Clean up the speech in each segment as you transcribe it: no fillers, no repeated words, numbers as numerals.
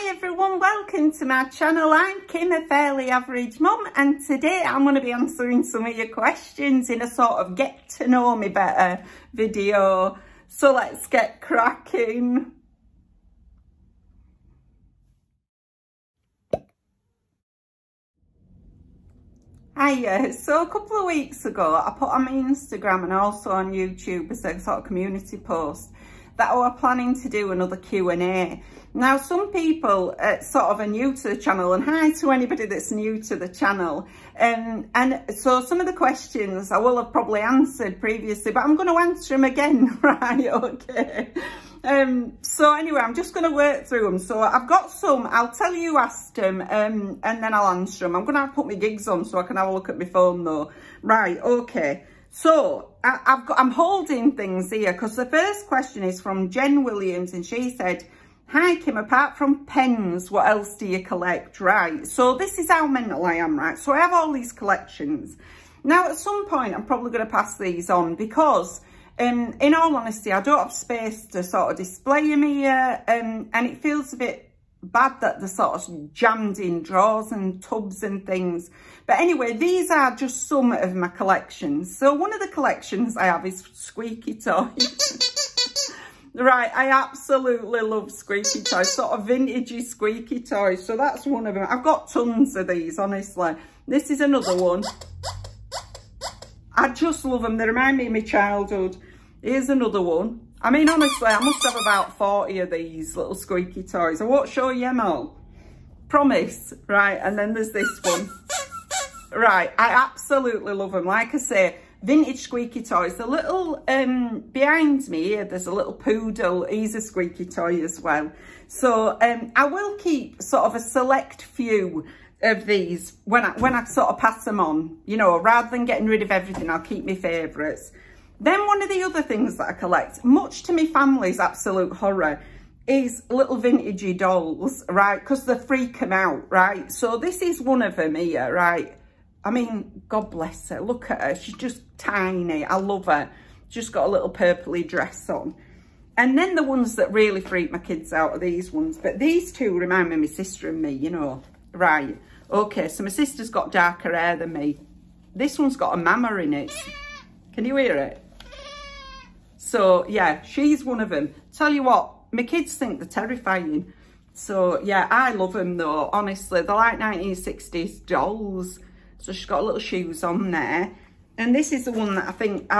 Hi everyone, welcome to my channel. I'm Kim, a fairly average mum, and today I'm going to be answering some of your questions in a sort of get to know me better video. So let's get cracking. Hiya, so a couple of weeks ago I put on my Instagram and also on YouTube as a sort of community post that I were planning to do another Q&A. Now, some people sort of are new to the channel, and hi to anybody that's new to the channel. And so some of the questions I will have probably answered previously, but I'm going to answer them again, right? Okay. So anyway, I'm just going to work through them. So I've got some, I'll tell you who asked them, and then I'll answer them. I'm going to have to put my gigs on so I can have a look at my phone though. Right, okay. So I'm holding things here because the first question is from Jen Williams, and she said, "Hi Kim, apart from pens, what else do you collect?" Right, so this is how mental I am, right? So I have all these collections. Now at some point I'm probably going to pass these on because in all honesty I don't have space to sort of display them here, and it feels a bit bad that they're sort of jammed in drawers and tubs and things. But anyway, these are just some of my collections. So one of the collections I have is squeaky toys. Right, I absolutely love squeaky toys, sort of vintagey squeaky toys. So that's one of them. I've got tons of these, honestly. This is another one. I just love them. They remind me of my childhood. Here's another one. I mean, honestly, I must have about 40 of these little squeaky toys. I won't show you them all. Promise. Right, and then there's this one. Right, I absolutely love them. Like I say, vintage squeaky toys. The little, behind me here, there's a little poodle. He's a squeaky toy as well. So I will keep sort of a select few of these when I sort of pass them on. You know, rather than getting rid of everything, I'll keep my favourites. Then one of the other things that I collect, much to my family's absolute horror, is little vintagey dolls, right? Because they freak them out, right? So this is one of them here, right? I mean, God bless her. Look at her. She's just tiny. I love her. She's got a little purpley dress on. And then the ones that really freak my kids out are these ones. But these two remind me of my sister and me, you know. Right. Okay, so my sister's got darker hair than me. This one's got a mama in it. Can you hear it? So, yeah, she's one of them. Tell you what, my kids think they're terrifying. So, yeah, I love them, though, honestly. They're like 1960s dolls. So she's got little shoes on there. And this is the one that I think,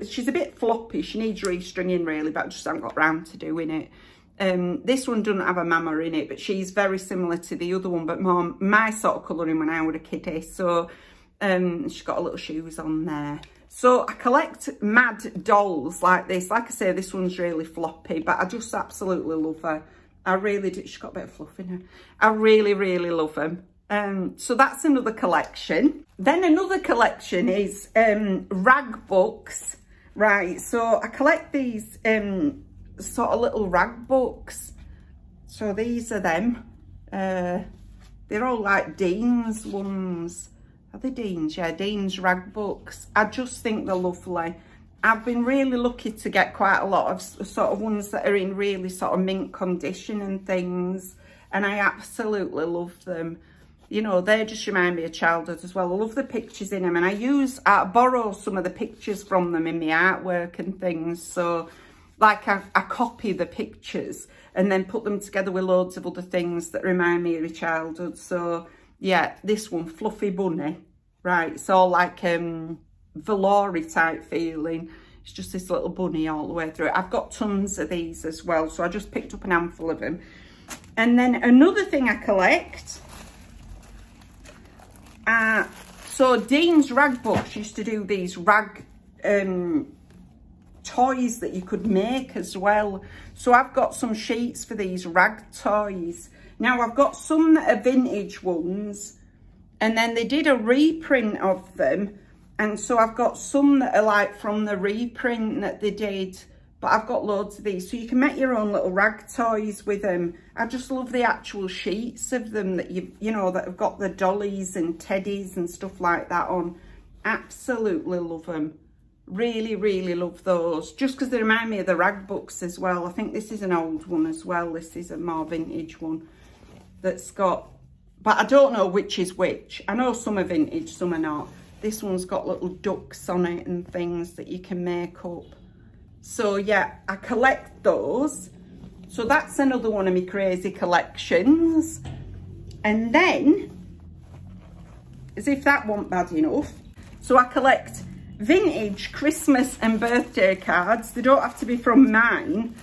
she's a bit floppy. She needs restringing, really, but I just haven't got round to doing it. This one doesn't have a mama in it, but she's very similar to the other one, but more my sort of colouring when I was a kiddie. So, she's got little shoes on there. So I collect mad dolls like this. Like I say, this one's really floppy, but I just absolutely love her. I really do. She's got a bit of fluff in her. I really, really love them. So that's another collection. Then another collection is rag books. Right, so I collect these sort of little rag books. So these are them. They're all like Dean's ones. Are they Dean's? Yeah, Dean's rag books. I just think they're lovely. I've been really lucky to get quite a lot of sort of ones that are in really sort of mint condition and things. And I absolutely love them. You know, they just remind me of childhood as well. I love the pictures in them. And I borrow some of the pictures from them in my artwork and things. So, like, I copy the pictures and then put them together with loads of other things that remind me of my childhood. So, yeah, this one, Fluffy Bunny, right? It's all like velour-y type feeling. It's just this little bunny all the way through it. I've got tons of these as well, so I just picked up an handful of them. And then another thing I collect, so Dean's Rag Books used to do these rag toys that you could make as well. So I've got some sheets for these rag toys. Now, I've got some that are vintage ones, and then they did a reprint of them. And so I've got some that are like from the reprint that they did, but I've got loads of these. So you can make your own little rag toys with them. I just love the actual sheets of them that you know, that have got the dollies and teddies and stuff like that on. Absolutely love them. Really, really love those. Just because they remind me of the rag books as well. I think this is an old one as well. This is a more vintage one. that's got, but I don't know which is which. I know some are vintage, some are not. This one's got little ducks on it and things that you can make up. So yeah, I collect those. So that's another one of my crazy collections. And then, as if that wasn't bad enough, so I collect vintage Christmas and birthday cards. They don't have to be from mine.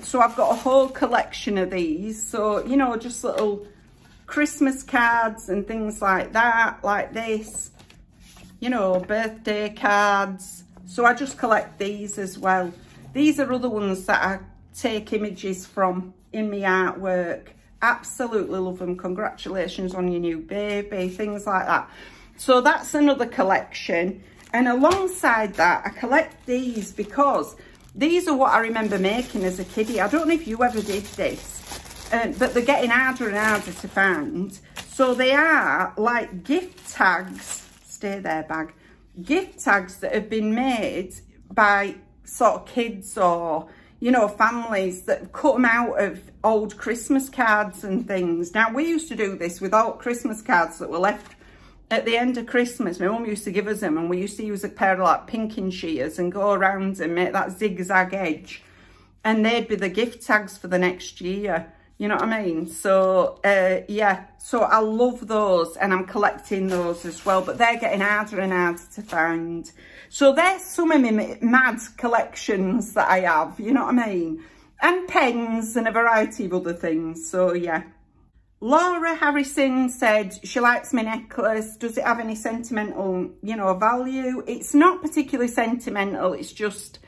So I've got a whole collection of these. So, you know, just little Christmas cards and things like that, like this. You know, birthday cards. So I just collect these as well. These are other ones that I take images from in my artwork. Absolutely love them. Congratulations on your new baby, things like that. So that's another collection. And alongside that, I collect these because these are what I remember making as a kiddie. I don't know if you ever did this, but they're getting harder and harder to find. So they are like gift tags. Stay there, bag. Gift tags that have been made by sort of kids or, you know, families that have cut them out of old Christmas cards and things. Now, we used to do this with old Christmas cards that were left at the end of Christmas. My mum used to give us them, and we used to use a pair of like pinking shears and go around and make that zigzag edge, and they'd be the gift tags for the next year. You know what I mean? So, yeah, so I love those, and I'm collecting those as well, but they're getting harder and harder to find. So there's some of my mad collections that I have, you know what I mean? And pens and a variety of other things, so yeah. Laura Harrison said she likes my necklace. Does it have any sentimental, you know, value? It's not particularly sentimental, it's just...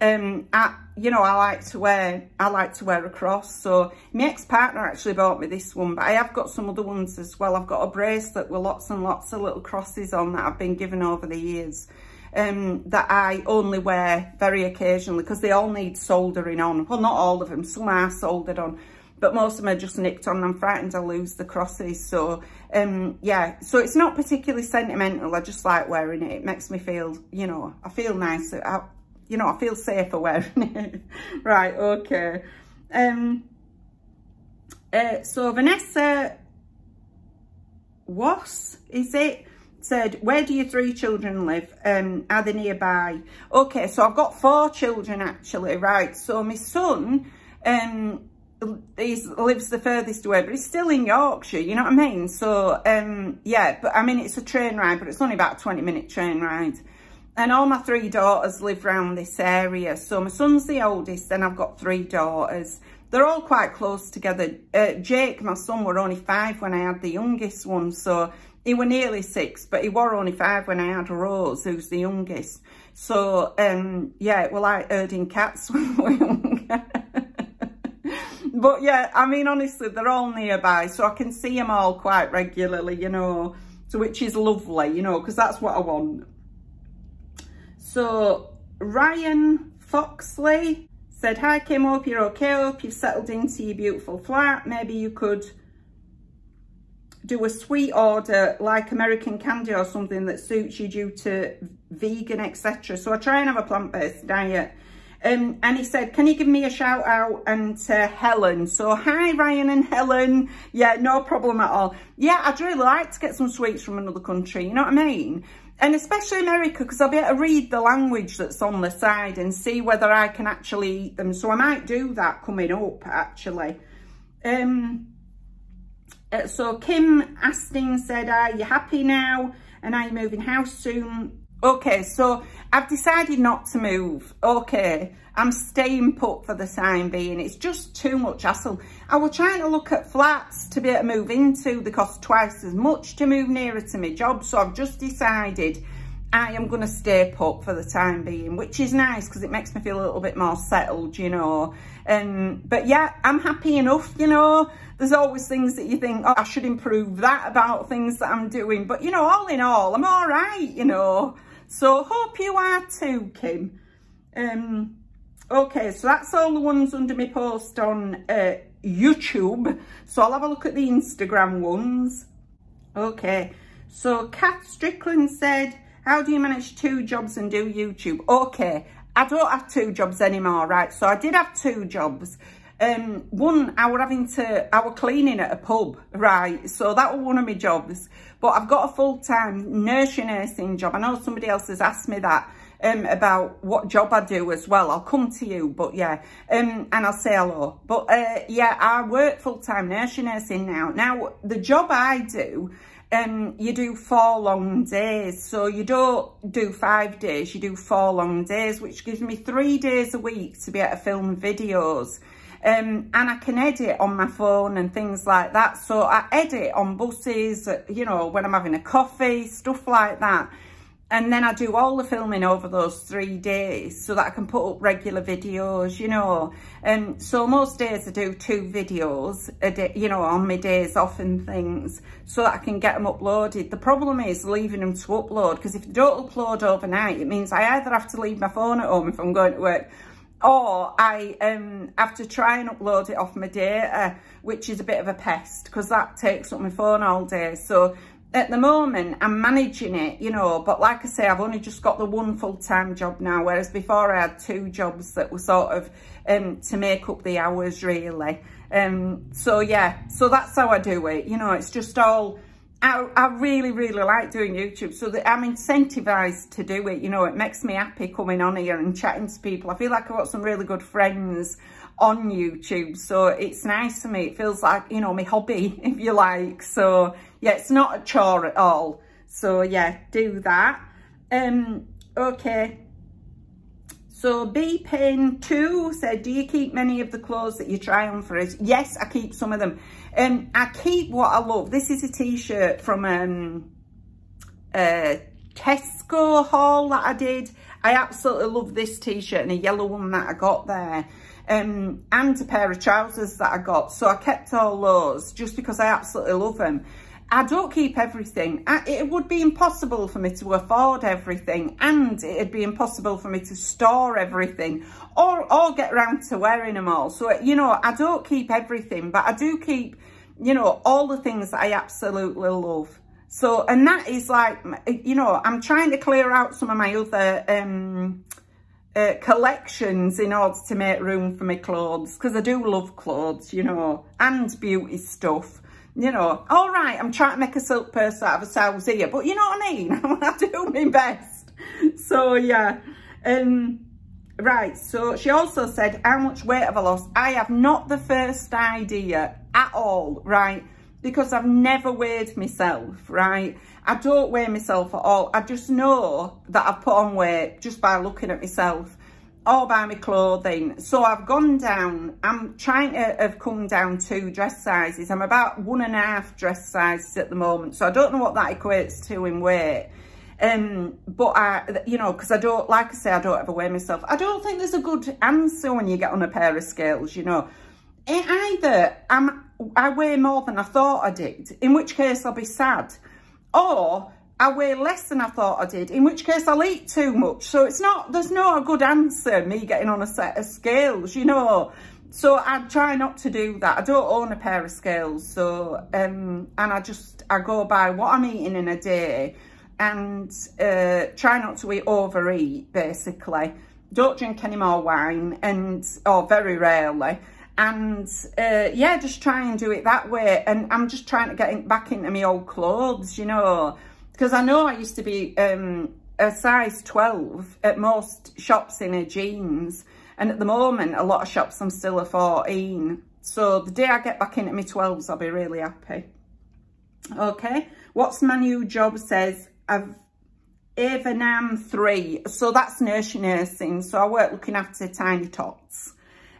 you know, I like to wear a cross. So my ex-partner actually bought me this one, but I have got some other ones as well. I've got a bracelet with lots and lots of little crosses on that I've been given over the years, that I only wear very occasionally because they all need soldering on. Well, not all of them, some are soldered on, but most of them are just nicked on. I'm frightened I'll lose the crosses. So yeah, so it's not particularly sentimental. I just like wearing it. It makes me feel, you know, I feel nice. You know, I feel safer wearing it. Right, okay. So Vanessa Was, is it? Said, where do your 3 children live? Are they nearby? Okay, so I've got 4 children actually, right? So my son lives the furthest away, but he's still in Yorkshire, you know what I mean? So, yeah, but I mean, it's a train ride, but it's only about a 20-minute train ride. And all my 3 daughters live around this area. So my son's the oldest, and I've got 3 daughters. They're all quite close together. Jake, my son, were only 5 when I had the youngest one. So he were nearly 6, but he were only 5 when I had Rose, who's the youngest. So, yeah, we're like herding cats when we were younger. But yeah, I mean, honestly, they're all nearby. So I can see them all quite regularly, you know. So which is lovely, you know, because that's what I want. So Ryan Foxley said, hi Kim, hope you're okay, hope you've settled into your beautiful flat. Maybe you could do a sweet order like American candy or something that suits you due to vegan, etc. So I try and have a plant-based diet. And he said, can you give me a shout out and to Helen? So hi Ryan and Helen. Yeah, no problem at all. Yeah, I'd really like to get some sweets from another country, you know what I mean? And especially America, because I'll be able to read the language that's on the side and see whether I can actually eat them. So I might do that coming up, actually. So Kim Asting said, are you happy now? And are you moving house soon? Okay, so I've decided not to move. Okay, I'm staying put for the time being. It's just too much hassle. I was trying to look at flats to be able to move into. They cost twice as much to move nearer to my job. So I've just decided I am going to stay put for the time being, which is nice because it makes me feel a little bit more settled, you know. But yeah, I'm happy enough, you know. There's always things that you think, oh, I should improve that about things that I'm doing. But, you know, all in all, I'm all right, you know. So hope you are too, Kim. Okay, so that's all the ones under my post on YouTube. So I'll have a look at the Instagram ones. Okay, so Kath Strickland said, how do you manage 2 jobs and do YouTube? Okay, I don't have 2 jobs anymore, right? So I did have 2 jobs. One, I were cleaning at a pub, right? So that was one of my jobs. But I've got a full-time nursing job. I know somebody else has asked me that about what job I do as well. I'll come to you, but yeah, and I'll say hello. But yeah, I work full-time nursing now. Now, the job I do, you do 4 long days. So you don't do 5 days, you do 4 long days, which gives me 3 days a week to be able to film videos. And I can edit on my phone and things like that. So I edit on buses, you know, when I'm having a coffee, stuff like that. And then I do all the filming over those 3 days so that I can put up regular videos, you know. So most days I do 2 videos a day, you know, on my days off and things, so that I can get them uploaded. The problem is leaving them to upload, because if they don't upload overnight, it means I either have to leave my phone at home if I'm going to work, or I have to try and upload it off my data, which is a bit of a pest because that takes up my phone all day. So at the moment, I'm managing it, you know, but like I say, I've only just got the 1 full-time job now, whereas before I had 2 jobs that were sort of to make up the hours, really. So yeah, so that's how I do it, you know. It's just all, I really, really like doing YouTube, so that I'm incentivized to do it, you know. It makes me happy coming on here and chatting to people. I feel like I've got some really good friends on YouTube, so it's nice for me. It feels like, you know, my hobby, if you like. So yeah, it's not a chore at all. So yeah, do that. Okay, so BPain2 said, do you keep many of the clothes that you try on for us? Yes, I keep some of them. I keep what I love. This is a t-shirt from Tesco haul that I did. I absolutely love this t-shirt, and a yellow one that I got there. And a pair of trousers that I got. So I kept all those just because I absolutely love them. I don't keep everything. It would be impossible for me to afford everything, and it'd be impossible for me to store everything or get around to wearing them all. So, you know, I don't keep everything, but I do keep, you know, all the things that I absolutely love. So, and that is like, you know, I'm trying to clear out some of my other collections in order to make room for my clothes, because I do love clothes, you know, and beauty stuff. You know, all right, I'm trying to make a silk purse out of a sow's ear, but you know what I mean? I do my best. So, yeah. Right, so she also said, how much weight have I lost? I have not the first idea at all, right? Because I've never weighed myself, right? I don't weigh myself at all. I just know that I've put on weight just by looking at myself, or by my clothing. So I've gone down. I'm trying to have come down 2 dress sizes. I'm about 1.5 dress sizes at the moment. So I don't know what that equates to in weight. But I, you know, because I don't, like I say, I don't ever weigh myself. I don't think there's a good answer when you get on a pair of scales, you know. Either I weigh more than I thought I did, in which case I'll be sad, or I weigh less than I thought I did, in which case I'll eat too much. So it's not, there's no good answer, me getting on a set of scales, you know. So I try not to do that. I don't own a pair of scales. So, and I go by what I'm eating in a day, and try not to overeat, basically. Don't drink any more wine, or very rarely. And yeah, just try and do it that way. And I'm just trying to get back into my old clothes, you know. Because I know I used to be a size 12 at most shops in a jeans. And at the moment, a lot of shops, I'm still a 14. So the day I get back into my 12s, I'll be really happy. Okay. What's my new job says? I've Avenam 3. So that's nursing. So I work looking after tiny tots.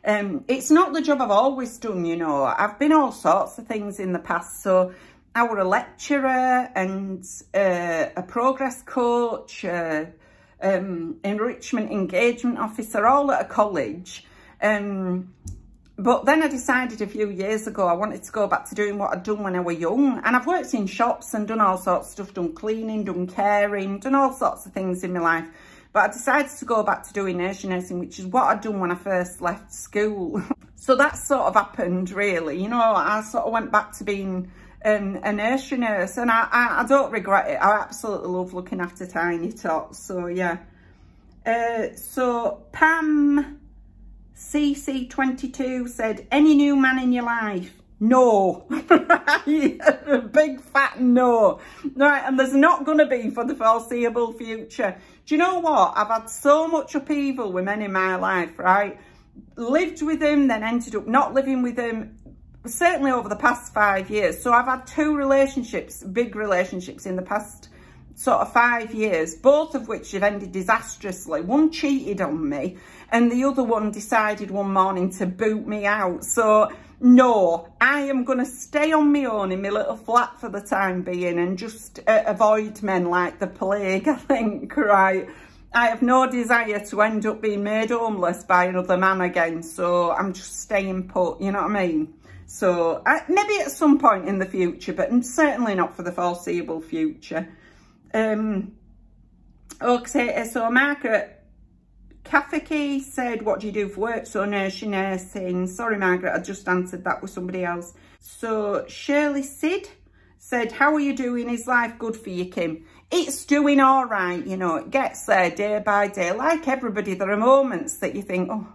It's not the job I've always done, you know. I've been all sorts of things in the past. So I were a lecturer and a progress coach, enrichment engagement officer, all at a college. But then I decided a few years ago I wanted to go back to doing what I'd done when I was young. And I've worked in shops and done all sorts of stuff, done cleaning, done caring, done all sorts of things in my life. But I decided to go back to doing nursing, which is what I'd done when I first left school. So that sort of happened, really. You know, I sort of went back to being a nursery nurse, and I don't regret it. I absolutely love looking after tiny tots. So, yeah. So Pam CC22 said, any new man in your life? No. A big fat no. Right, and there's not going to be for the foreseeable future. Do you know what? I've had so much upheaval with men in my life, right? Lived with them, then ended up not living with them, certainly over the past 5 years. So I've had 2 relationships, big relationships in the past sort of 5 years, both of which have ended disastrously. One cheated on me and the other one decided one morning to boot me out. So no, I am going to stay on my own in my little flat for the time being and just avoid men like the plague, I think, right? I have no desire to end up being made homeless by another man again. So I'm just staying put, you know what I mean? So maybe at some point in the future, but certainly not for the foreseeable future. Okay, so Margaret Kafiki said, what do you do for work? So nursing. Sorry, Margaret, I just answered that with somebody else. So Shirley Sid said, how are you doing? Is life good for you, Kim? It's doing all right, you know, it gets there day by day. Like everybody, there are moments that you think, oh,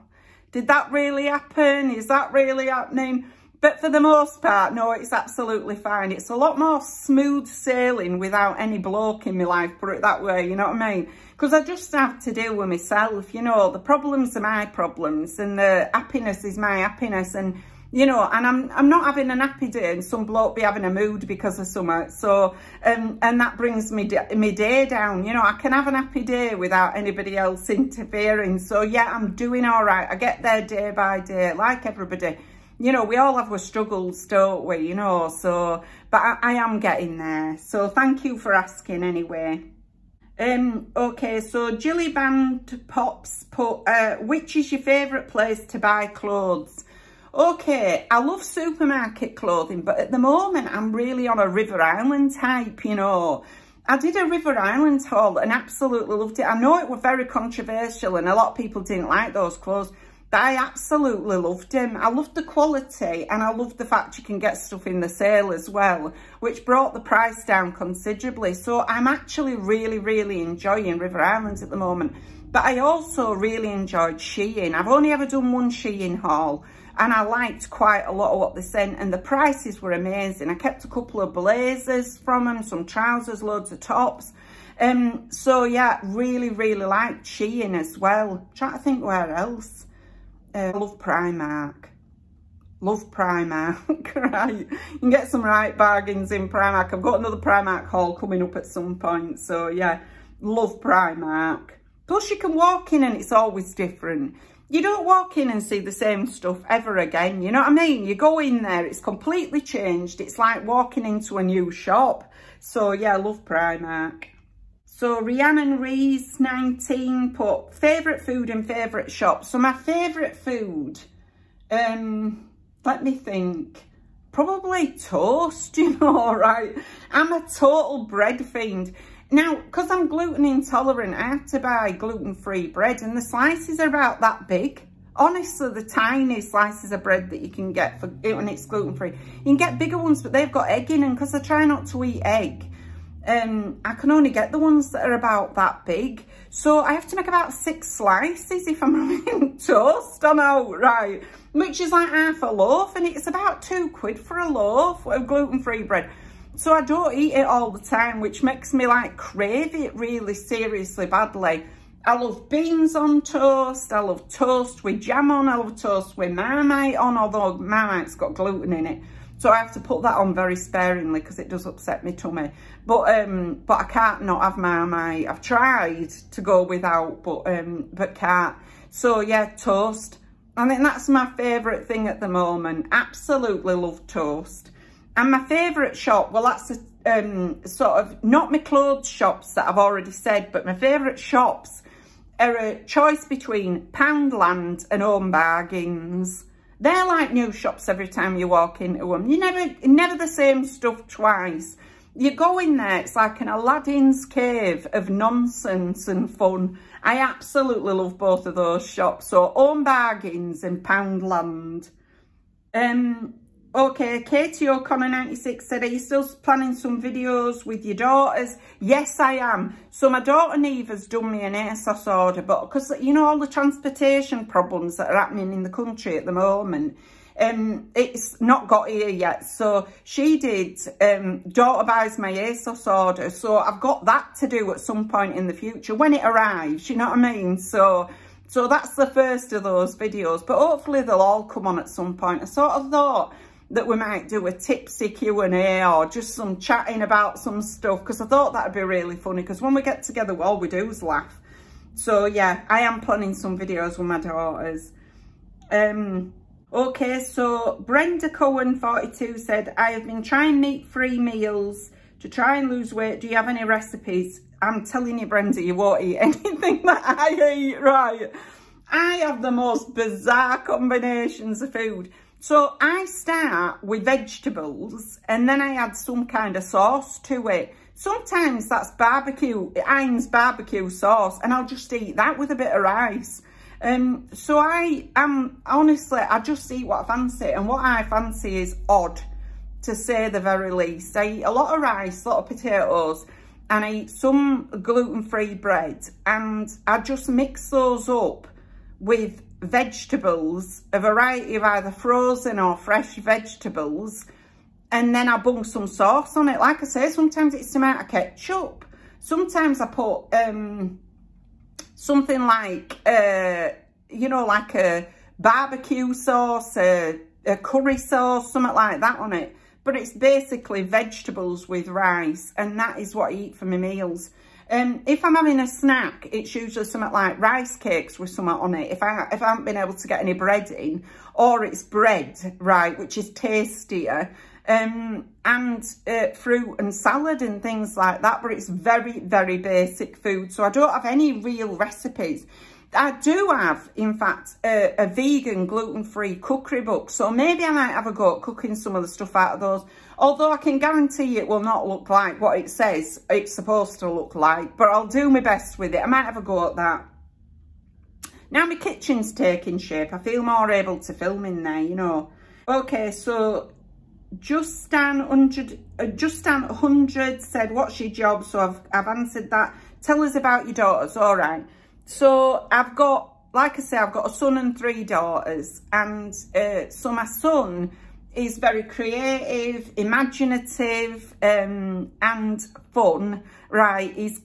did that really happen? Is that really happening? But for the most part, no, it's absolutely fine. It's a lot more smooth sailing without any bloke in my life, put it that way, you know what I mean? Because I just have to deal with myself, you know, the problems are my problems and the happiness is my happiness. And, you know, and I'm not having an happy day and some bloke be having a mood because of something. So, and that brings me day down. You know, I can have an happy day without anybody else interfering. So, yeah, I'm doing all right. I get there day by day, like everybody. You know, we all have our struggles, don't we? You know, so, but I am getting there. So thank you for asking anyway. Okay, so Jilly Band Pops put, which is your favourite place to buy clothes? Okay, I love supermarket clothing, but at the moment I'm really on a River Island type, you know. I did a River Island haul and absolutely loved it. I know it was very controversial and a lot of people didn't like those clothes, but I absolutely loved them. I loved the quality and I loved the fact you can get stuff in the sale as well, which brought the price down considerably. So I'm actually really enjoying River Island at the moment. But I also really enjoyed Shein. I've only ever done one Shein haul and I liked quite a lot of what they sent and the prices were amazing. I kept a couple of blazers from them, some trousers, loads of tops. So yeah, really liked Shein as well. I'm trying to think where else. I love Primark. Love Primark, right? You can get some right bargains in Primark. I've got another Primark haul coming up at some point. So yeah, love Primark. Plus you can walk in and it's always different. You don't walk in and see the same stuff ever again. You know what I mean? You go in there, it's completely changed. It's like walking into a new shop. So yeah, love Primark. So Rhiannon Rees 19 put favourite food and favourite shop. So my favourite food, let me think, probably toast, you know, right? I'm a total bread fiend. Now, because I'm gluten intolerant, I have to buy gluten-free bread and the slices are about that big. Honestly, the tiny slices of bread that you can get for when it's gluten-free. You can get bigger ones, but they've got egg in them because I try not to eat egg. I can only get the ones that are about that big. So I have to make about 6 slices if I'm having toast. I know, right? Which is like half a loaf and it's about £2 for a loaf of gluten-free bread. So I don't eat it all the time, which makes me like crave it really seriously badly. I love beans on toast. I love toast with jam on. I love toast with Marmite on, although Marmite's got gluten in it. So I have to put that on very sparingly because it does upset my tummy. But I can't not have Marmite. I've tried to go without, but can't. So yeah, toast. I think that's my favourite thing at the moment. Absolutely love toast. And my favourite shop, well, that's a, sort of, not my clothes shops that I've already said, but my favourite shops are a choice between Poundland and Home Bargains. They're like new shops every time you walk into them. You never the same stuff twice. You go in there, it's like an Aladdin's cave of nonsense and fun. I absolutely love both of those shops. So Home Bargains and Poundland. Okay, Katie O'Connor 96 said, are you still planning some videos with your daughters? Yes, I am. So my daughter Neve has done me an ASOS order, but because, you know, all the transportation problems that are happening in the country at the moment, it's not got here yet. So she did, daughter buys my ASOS order. So I've got that to do at some point in the future when it arrives, you know what I mean? So that's the first of those videos, but hopefully they'll all come on at some point. I sort of thought that we might do a tipsy Q&A or just some chatting about some stuff, because I thought that'd be really funny, because when we get together, all we do is laugh. So yeah, I am planning some videos with my daughters. Okay, so Brenda Cohen 42 said, I have been trying meat-free meals to try and lose weight. Do you have any recipes? I'm telling you, Brenda, you won't eat anything that I eat, right? I have the most bizarre combinations of food. So I start with vegetables and then I add some kind of sauce to it. Sometimes that's Heinz barbecue sauce, and I'll just eat that with a bit of rice. So I am, honestly, I just eat what I fancy, and what I fancy is odd, to say the very least. I eat a lot of rice, a lot of potatoes, and I eat some gluten-free bread, and I just mix those up with vegetables, a variety of either frozen or fresh vegetables, and then I bung some sauce on it. Like I say, sometimes it's tomato ketchup, sometimes I put something like you know, like a barbecue sauce, a curry sauce, something like that on it. But it's basically vegetables with rice, and that is what I eat for my meals. If I'm having a snack, it's usually something like rice cakes with something on it, if I haven't been able to get any bread in, or it's bread, right, which is tastier, and fruit and salad and things like that. But it's very, very basic food, so I don't have any real recipes. I do have, in fact, a vegan gluten-free cookery book, so maybe I might have a go at cooking some of the stuff out of those, although I can guarantee it will not look like what it says it's supposed to look like, but I'll do my best with it. I might have a go at that. Now my kitchen's taking shape, I feel more able to film in there, you know. Okay, so Justin 100 said, what's your job? So I've answered that. Tell us about your daughters. All right. So I've got, like I say, I've got a son and 3 daughters, and so my son is very creative, imaginative, and fun, right? He's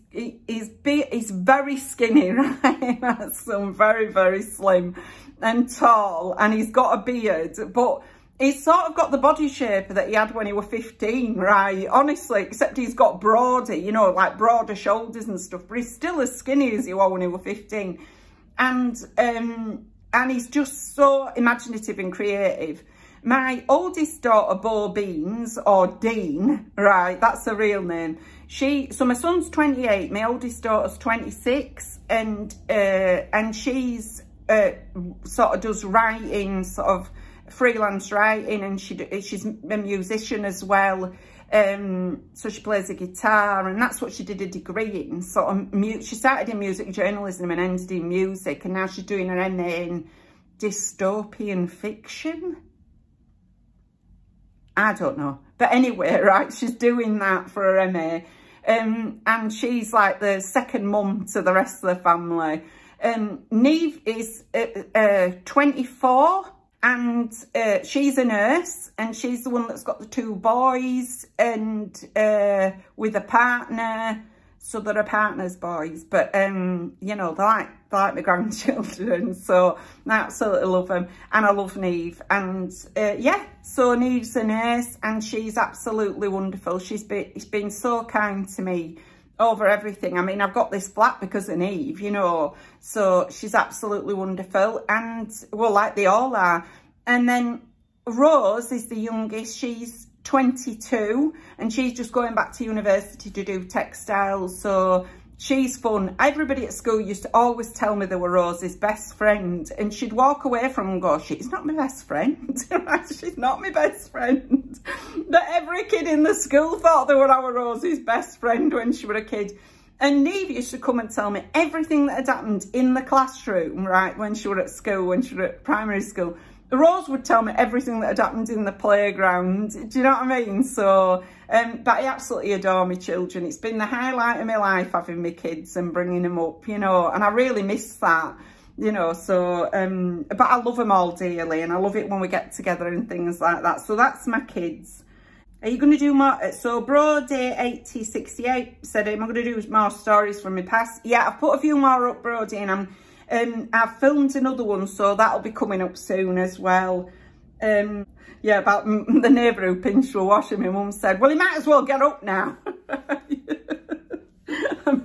very skinny, right? That's some very, very slim and tall, and he's got a beard, but he's sort of got the body shape that he had when he was 15, right? Honestly, except he's got broader, you know, like broader shoulders and stuff, but he's still as skinny as he was when he was 15. And he's just so imaginative and creative. My oldest daughter, Bo Beans, or Dean, right, that's her real name. So my son's 28, my oldest daughter's 26, and she's sort of does writing, sort of freelance writing, and she's a musician as well. So she plays the guitar, and that's what she did a degree in. Sort of she started in music journalism and ended in music, and now she's doing her MA in dystopian fiction. I don't know, but anyway, right, she's doing that for her MA, and she's like the second mum to the rest of the family. Neve is 24. And she's a nurse, and she's the one that's got the 2 boys, and with a partner. So they're a partner's boys, but you know, they're like my grandchildren, so I absolutely love them, and I love Neve. And yeah, so Neve's a nurse, and she's absolutely wonderful. She's been so kind to me over everything. I mean, I've got this flat because of Neve, you know, so she's absolutely wonderful, and well, like they all are. And then Rose is the youngest. She's 22, and she's just going back to university to do textiles, so she's fun. Everybody at school used to always tell me they were Rose's best friend, and she'd walk away from them and go, she's not my best friend. She's not my best friend. But every kid in the school thought they were our Rose's best friend when she was a kid. And Neve used to come and tell me everything that had happened in the classroom, right, when she was at school, when she was at primary school. Rose would tell me everything that had happened in the playground. Do you know what I mean? So, but I absolutely adore my children. It's been the highlight of my life having my kids and bringing them up, you know, and I really miss that, you know. So, but I love them all dearly, and I love it when we get together and things like that. So that's my kids. Are you going to do more? So Brody 8068 said, am I going to do more stories from my past? Yeah, I've put a few more up, Brody, and I've filmed another one, so that'll be coming up soon as well. Yeah, about the neighbour who pinched her washing. My mum said, well, he might as well get up now.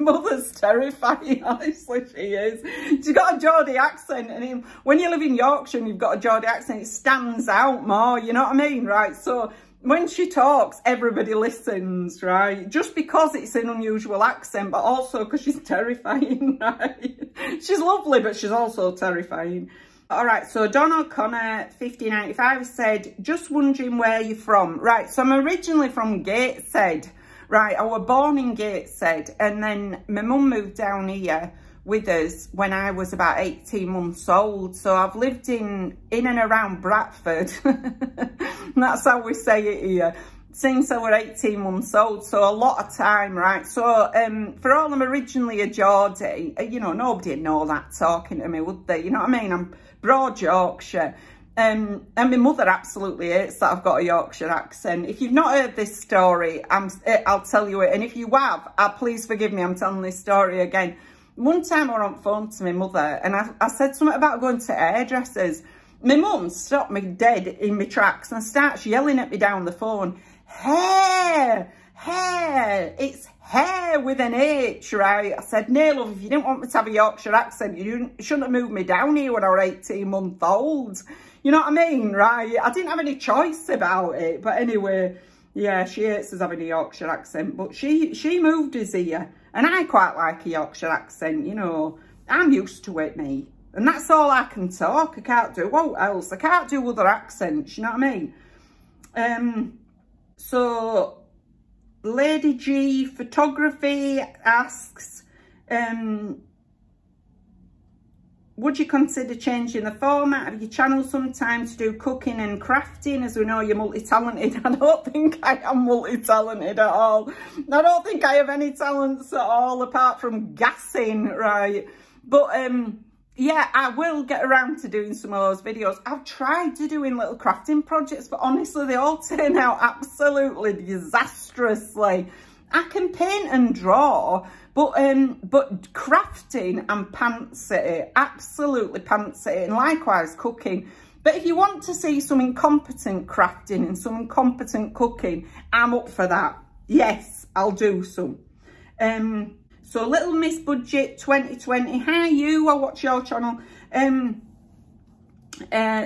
Mother's terrifying, honestly, she is. She's got a Geordie accent, and when you live in Yorkshire and you've got a Geordie accent, it stands out more, you know what I mean, right? So when she talks, everybody listens, right? Just because it's an unusual accent, but also because she's terrifying, right? She's lovely, but she's also terrifying. All right, so Don O'Connor 5095 said, just wondering where you're from. Right, so I'm originally from Gateshead. Right, I was born in Gateshead, and then my mum moved down here with us when I was about 18 months old. So I've lived in and around Bradford. That's how we say it here, since I was 18 months old. So a lot of time, right? So for all I'm originally a Geordie, you know, nobody would know that talking to me, would they? You know what I mean? I'm broad Yorkshire. And my mother absolutely hates that I've got a Yorkshire accent. If you've not heard this story, I'll tell you it. And if you have, please forgive me, I'm telling this story again. One time I was on the phone to my mother, and I said something about going to hairdressers. My mum stopped me dead in my tracks and starts yelling at me down the phone, hair, hair, it's hair with an H, right? I said, no, love, if you didn't want me to have a Yorkshire accent, you shouldn't have moved me down here when I was 18 months old. You know what I mean, right? I didn't have any choice about it. But anyway, yeah, she hates us having a Yorkshire accent. But she moved us here. And I quite like a Yorkshire accent, you know. I'm used to it, me. And that's all I can talk. I can't do what else. I can't do other accents, you know what I mean? So, Lady G Photography asks, would you consider changing the format of your channel sometime to do cooking and crafting? As we know, you're multi-talented. I don't think I am multi-talented at all. I don't think I have any talents at all apart from gassing, right? But yeah, I will get around to doing some of those videos. I've tried to doing little crafting projects, but honestly, they all turn out absolutely disastrously. I can paint and draw, but crafting, I'm pants at it, absolutely pants at it, and likewise cooking. But if you want to see some incompetent crafting and some incompetent cooking, I'm up for that. Yes, I'll do some. So Little Miss Budget 2020, hi you, I watch your channel,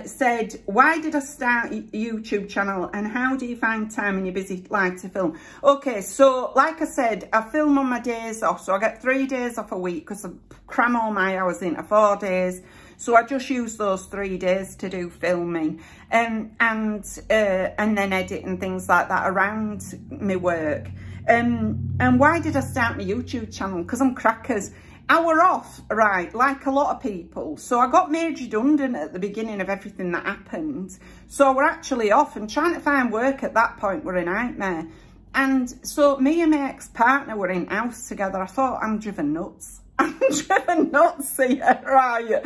said, why did I start a YouTube channel and how do you find time in your busy life to film? Okay, so like I said, I film on my days off, so I get 3 days off a week because I cram all my hours into 4 days. So I just use those 3 days to do filming and then edit and things like that around my work. And why did I start my YouTube channel? Because I'm crackers. I were off, right, like a lot of people. So I got made redundant at the beginning of everything that happened. So we're actually off, and trying to find work at that point were a nightmare. And so me and my ex-partner were in house together. I thought, I'm driven nuts. I'm driven nuts here, right?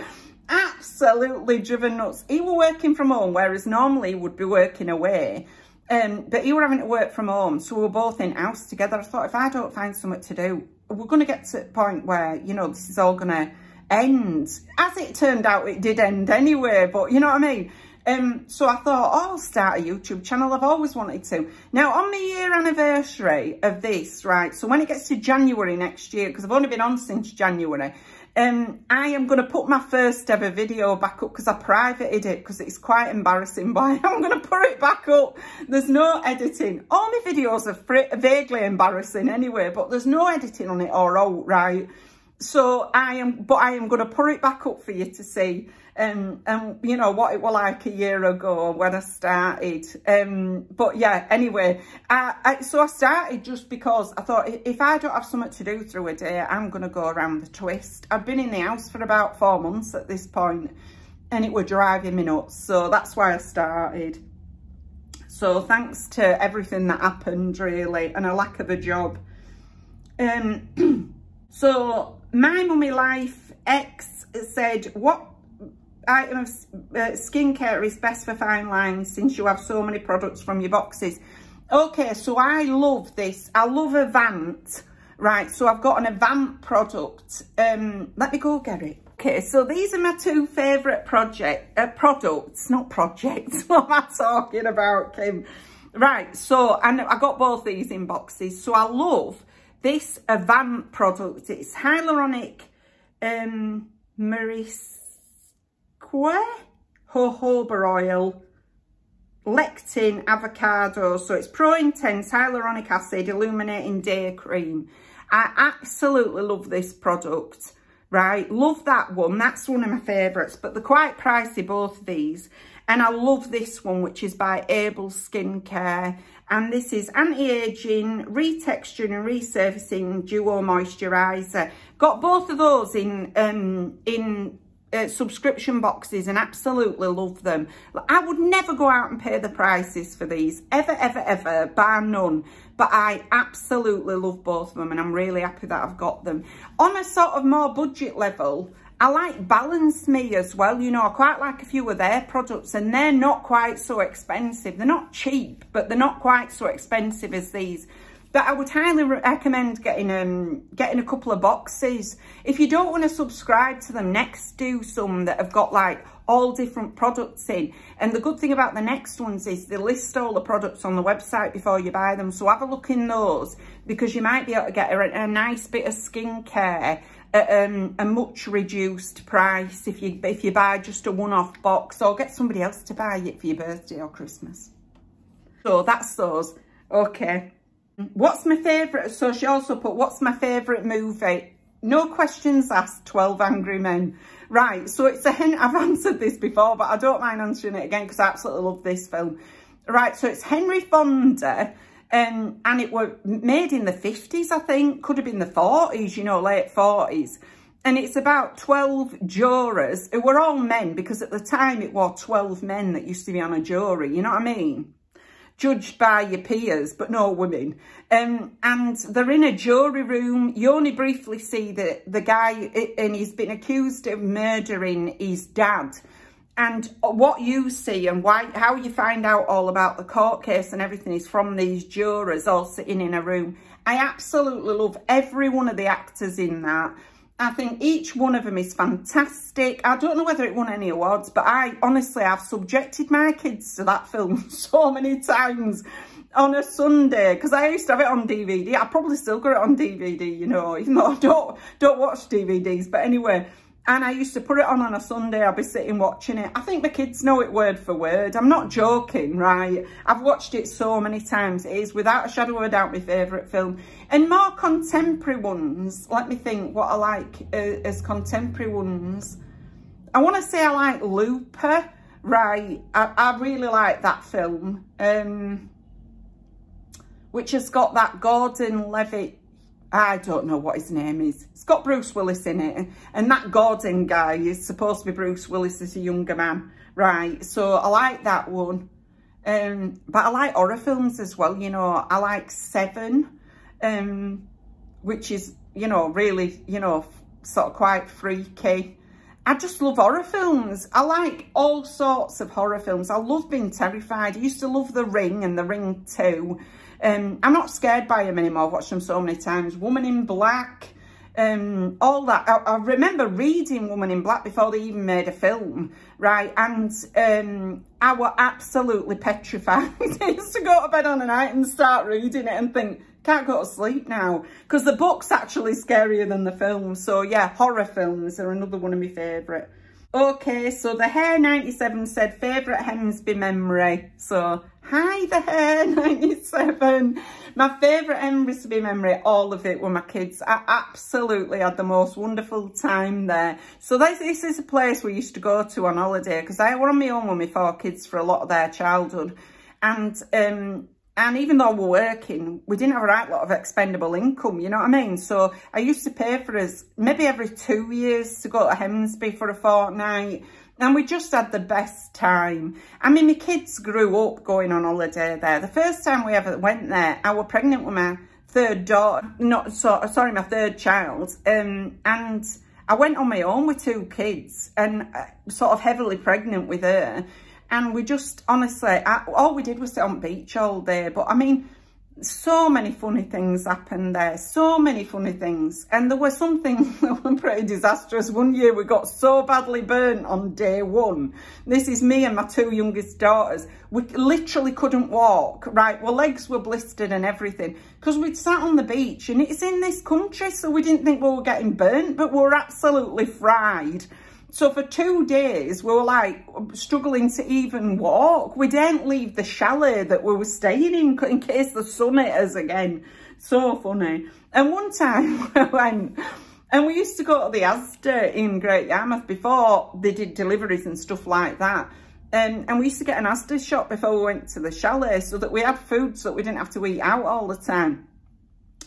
Absolutely driven nuts. He were working from home, whereas normally he would be working away. But he were having to work from home. So we were both in house together. I thought, if I don't find something to do, we're going to get to the point where, you know, this is all going to end. As it turned out, it did end anyway, but you know what I mean? So I thought, oh, I'll start a YouTube channel. I've always wanted to. Now, on the year anniversary of this, right, so when it gets to January next year, because I've only been on since January, I am going to put my first ever video back up because I privated it because it's quite embarrassing, but I'm going to put it back up. There's no editing. All my videos are vaguely embarrassing anyway, but there's no editing on it or out, right? So I am going to put it back up for you to see, and you know what it was like a year ago when I started. But yeah, anyway, so I started just because I thought, if I don't have something to do through a day, I'm going to go around the twist. I'd been in the house for about 4 months at this point. and it were driving me nuts. So that's why I started. So thanks to everything that happened, really, and a lack of a job. So My Mummy Life X said, what item of skincare is best for fine lines since you have so many products from your boxes? Okay, so I love this. I love Avant, right? So I've got an Avant product. Let me go get it. Okay, so these are my two favourite products, not projects. What am I talking about, Kim? Right, so I got both these in boxes. So I love this Avant product. It's hyaluronic jojoba oil, lectin, avocado. So it's pro-intense hyaluronic acid illuminating day cream. I absolutely love this product, right? Love that one. That's one of my favourites, but they're quite pricey, both of these. And I love this one, which is by Able Skincare. And this is anti-aging, retexturing and resurfacing duo moisturiser. Got both of those in subscription boxes and absolutely love them. I would never go out and pay the prices for these, ever, bar none. But I absolutely love both of them, and I'm really happy that I've got them. On a sort of more budget level, I like Balance Me as well. You know, I quite like a few of their products, and they're not quite so expensive. They're not cheap, but they're not quite so expensive as these. But I would highly recommend getting a couple of boxes. If you don't want to subscribe to them, Next do some that have got like all different products in. And the good thing about the Next ones is they list all the products on the website before you buy them. So have a look in those, because you might be able to get a nice bit of skincare at a much reduced price if you buy just a one-off box, or get somebody else to buy it for your birthday or Christmas. So that's those. Okay. What's my favourite? So she also put, what's my favourite movie? No questions asked, 12 Angry Men. Right, so it's I've answered this before, but I don't mind answering it again because I absolutely love this film. Right, so it's Henry Fonda, and it was made in the 50s, I think. Could have been the 40s, you know, late 40s. And it's about 12 jurors who were all men, because at the time it was 12 men that used to be on a jury, you know what I mean? Judged by your peers, but no women. And they're in a jury room. You only briefly see the guy, and he's been accused of murdering his dad. And what you see and how you find out all about the court case and everything is from these jurors all sitting in a room. I absolutely love every one of the actors in that. I think each one of them is fantastic. I don't know whether it won any awards, but I've subjected my kids to that film so many times on a Sunday, because I used to have it on DVD. I probably still got it on DVD, you know, even though I don't watch DVDs, but anyway. And I used to put it on a Sunday. I'll be sitting watching it. I think the kids know it word for word. I'm not joking, right? I've watched it so many times. It is, without a shadow of a doubt, my favourite film. And more contemporary ones, let me think what I like as contemporary ones. I want to say I like Looper, right? I really like that film, which has got that Gordon Levitt. I don't know what his name is. It's got Bruce Willis in it. And that Gordon guy is supposed to be Bruce Willis as a younger man. Right, so I like that one. But I like horror films as well, you know. I like Seven, which is, you know, really, you know, sort of quite freaky. I just love horror films. I like all sorts of horror films. I love being terrified. I used to love The Ring and The Ring 2. I'm not scared by them anymore. I've watched them so many times. Woman in Black, all that. I remember reading Woman in Black before they even made a film, right? And I was absolutely petrified. I used to go to bed on a night and start reading it and think, can't go to sleep now, because the book's actually scarier than the film. So yeah, horror films are another one of my favourite. Okay, so the Hair 97 said favourite Hemsby memory. So hi, the Hair 97. My favourite Hemsby memory, all of it, were my kids. I absolutely had the most wonderful time there. So this is a place we used to go to on holiday, because I were on my own with my 4 kids for a lot of their childhood. And even though we're working, we didn't have a right lot of expendable income, you know what I mean? So I used to pay for us maybe every 2 years to go to Hemsby for a fortnight. And we just had the best time. I mean, my kids grew up going on holiday there. The first time we ever went there, I was pregnant with my third daughter, my third child. And I went on my own with 2 kids and sort of heavily pregnant with her. And we just, honestly, all we did was sit on the beach all day. But I mean, so many funny things happened there, so many funny things. And there was something that was pretty disastrous. One year we got so badly burnt on day 1. This is me and my 2 youngest daughters. We literally couldn't walk, right? Our legs were blistered and everything because we'd sat on the beach, and it's in this country, so we didn't think we were getting burnt, but we were absolutely fried. So for 2 days, we were like struggling to even walk. We didn't leave the chalet that we were staying in case the sun hit us again. So funny. And one time we went, and we used to go to the Asda in Great Yarmouth before they did deliveries and stuff like that. And we used to get an Asda shop before we went to the chalet so that we had food so that we didn't have to eat out all the time.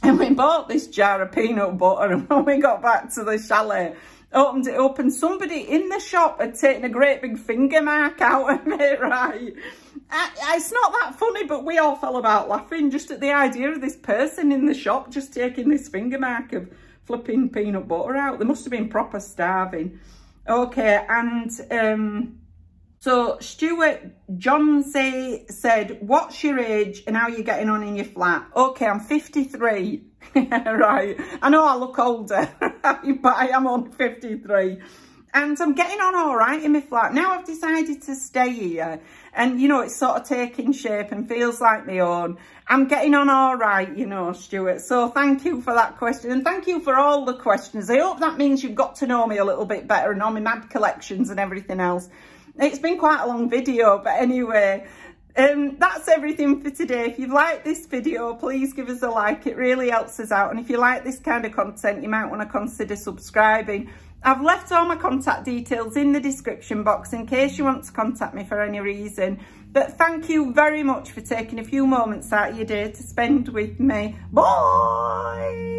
And we bought this jar of peanut butter, and when we got back to the chalet, opened it up, and somebody in the shop had taken a great big finger mark out of it, right? It's not that funny, but we all fell about laughing just at the idea of this person in the shop just taking this finger mark of flipping peanut butter out. They must have been proper starving. Okay, and so Stuart Johnsey said, what's your age and how are you getting on in your flat? Okay, I'm 53. Right, I know I look older, but I am only 53. And I'm getting on all right in my flat. Now I've decided to stay here, and, you know, it's sort of taking shape and feels like my own. I'm getting on all right, you know, Stuart. So thank you for that question, and thank you for all the questions. I hope that means you've got to know me a little bit better and all my mad collections and everything else. It's been quite a long video, but anyway, that's everything for today. If you've liked this video, please give us a like. It really helps us out. And if you like this kind of content, you might want to consider subscribing. I've left all my contact details in the description box in case you want to contact me for any reason. But thank you very much for taking a few moments out of your day to spend with me. Bye!